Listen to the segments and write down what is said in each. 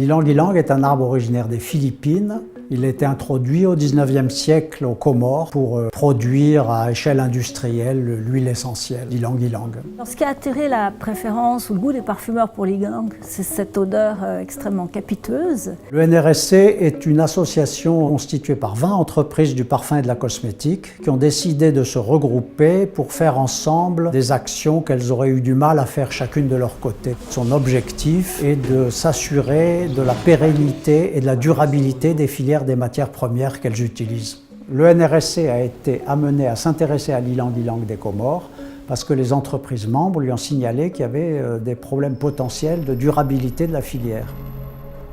L'ylang-ylang est un arbre originaire des Philippines. Il a été introduit au XIXe siècle aux Comores pour produire à échelle industrielle l'huile essentielle d'ylang-ylang. Ce qui a attiré la préférence ou le goût des parfumeurs pour l'ylang, c'est cette odeur extrêmement capiteuse. Le NRSC est une association constituée par 20 entreprises du parfum et de la cosmétique qui ont décidé de se regrouper pour faire ensemble des actions qu'elles auraient eu du mal à faire chacune de leur côté. Son objectif est de s'assurer de la pérennité et de la durabilité des filières des matières premières qu'elles utilisent. Le NRSC a été amené à s'intéresser à l'ylang-ylang des Comores parce que les entreprises membres lui ont signalé qu'il y avait des problèmes potentiels de durabilité de la filière.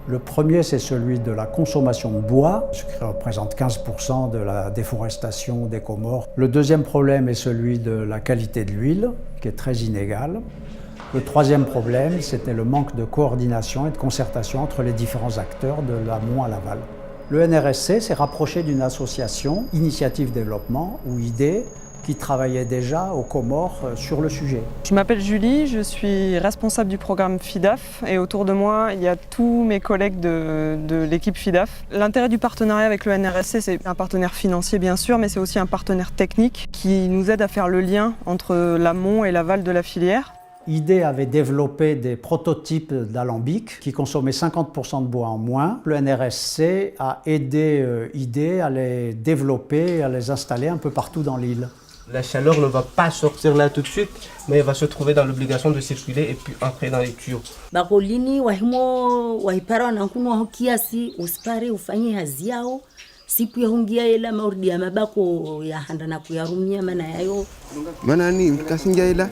Le premier, c'est celui de la consommation de bois, ce qui représente 15% de la déforestation des Comores. Le deuxième problème est celui de la qualité de l'huile, qui est très inégale. Le troisième problème, c'était le manque de coordination et de concertation entre les différents acteurs de l'amont à l'aval. Le NRSC s'est rapproché d'une association, Initiative Développement, ou IDE, qui travaillait déjà aux Comores sur le sujet. Je m'appelle Julie, je suis responsable du programme FIDAF et autour de moi, il y a tous mes collègues de l'équipe FIDAF. L'intérêt du partenariat avec le NRSC, c'est un partenaire financier bien sûr, mais c'est aussi un partenaire technique qui nous aide à faire le lien entre l'amont et l'aval de la filière. IDE avait développé des prototypes d'alambics qui consommaient 50% de bois en moins. Le NRSC a aidé IDE à les développer et à les installer un peu partout dans l'île. La chaleur ne va pas sortir là tout de suite, mais elle va se trouver dans l'obligation de circuler et puis entrer dans les tuyaux. Bakolini wahimo wahipara wanankunu waho kiasi usipare ufanye hazi yao siku ya hungia ela maurdi ya mabako ya handa na kuyarumia mana yayo mana ni mkasinja ela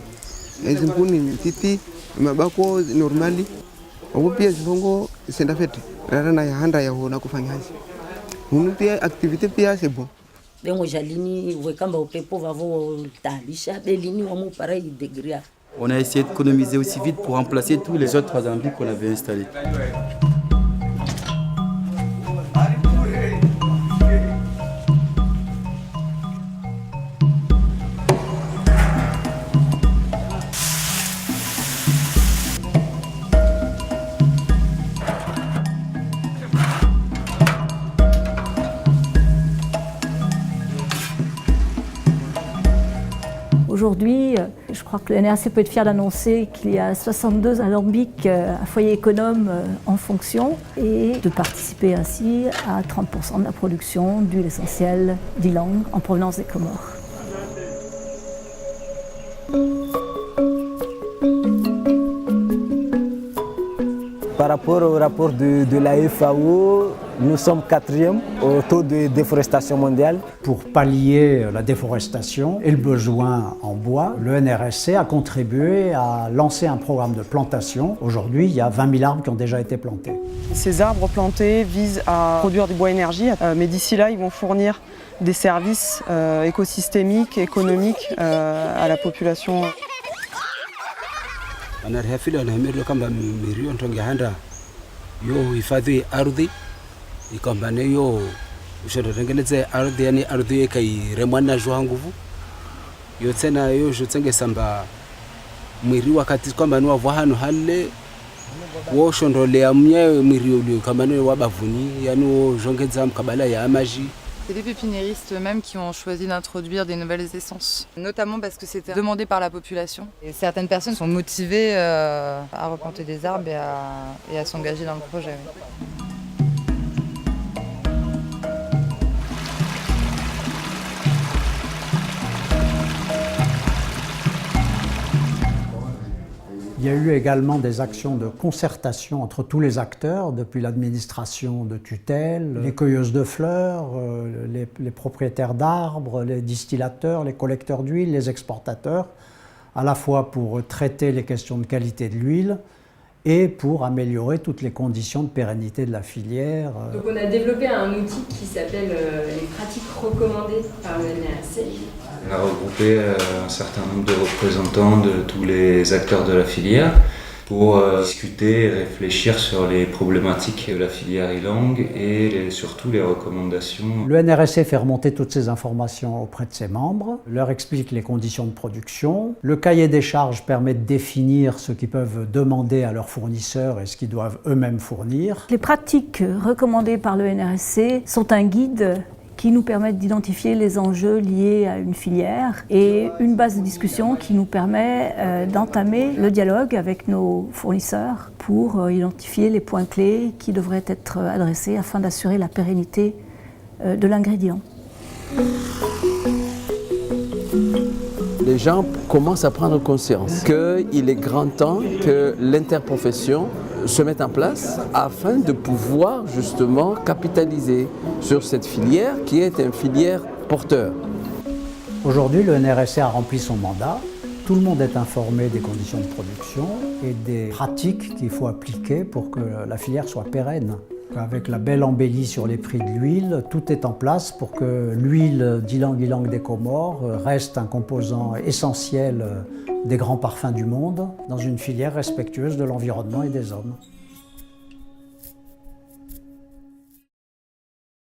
ezimpuni titi mabako normali au pia zibongo senda fete rara na ya handa ya na kufanya hazi hunu pia activité pia c'est bon. Bengo jalini wekamba upepo vavo talisha belini wa mupara idegria. On a essayé d'économiser aussi vite pour remplacer tous les autres alambics qu'on avait installés. Aujourd'hui, je crois que le NRSC peut être fier d'annoncer qu'il y a 62 alambics à foyer économe en fonction et de participer ainsi à 30% de la production d'huile essentielle d'ylang en provenance des Comores. Par rapport au rapport de la FAO, nous sommes 4e au taux de déforestation mondiale. Pour pallier la déforestation et le besoin en bois, le NRSC a contribué à lancer un programme de plantation. Aujourd'hui, il y a 20 000 arbres qui ont déjà été plantés. Ces arbres plantés visent à produire du bois énergie, mais d'ici là, ils vont fournir des services écosystémiques, économiques à la population. Anarihafili anahemerwa kwamba mirio ntongehanda yo hifadhi ardhi ikamba neyo ushotengeleze ardhi yani ardhi ikairemwana jwa nguvu yo tena yo jotsenge samba mwiri wakati kwamba ni wavwa hano hale wo shondolea mnyayo mwiri ule kama ne wabavuni yani wo jongeza mkabala ya amaji. C'est des pépiniéristes eux-mêmes qui ont choisi d'introduire des nouvelles essences, notamment parce que c'était demandé par la population. Et certaines personnes sont motivées à replanter des arbres et à s'engager dans le projet. Oui. Il y a eu également des actions de concertation entre tous les acteurs, depuis l'administration de tutelle, les cueilleuses de fleurs, les propriétaires d'arbres, les distillateurs, les collecteurs d'huile, les exportateurs, à la fois pour traiter les questions de qualité de l'huile et pour améliorer toutes les conditions de pérennité de la filière. Donc on a développé un outil qui s'appelle les pratiques recommandées par le NRSC. On a regroupé un certain nombre de représentants de tous les acteurs de la filière pour discuter et réfléchir sur les problématiques de la filière e-langue et surtout les recommandations. Le NRSC fait remonter toutes ces informations auprès de ses membres, leur explique les conditions de production. Le cahier des charges permet de définir ce qu'ils peuvent demander à leurs fournisseurs et ce qu'ils doivent eux-mêmes fournir. Les pratiques recommandées par le NRSC sont un guide qui nous permettent d'identifier les enjeux liés à une filière et une base de discussion qui nous permet d'entamer le dialogue avec nos fournisseurs pour identifier les points clés qui devraient être adressés afin d'assurer la pérennité de l'ingrédient. Les gens commencent à prendre conscience qu'il est grand temps que l'interprofession se mette en place afin de pouvoir justement capitaliser sur cette filière qui est une filière porteur. Aujourd'hui, le NRSC a rempli son mandat. Tout le monde est informé des conditions de production et des pratiques qu'il faut appliquer pour que la filière soit pérenne. Avec la belle embellie sur les prix de l'huile, tout est en place pour que l'huile d'ylang-ylang des Comores reste un composant essentiel des grands parfums du monde dans une filière respectueuse de l'environnement et des hommes.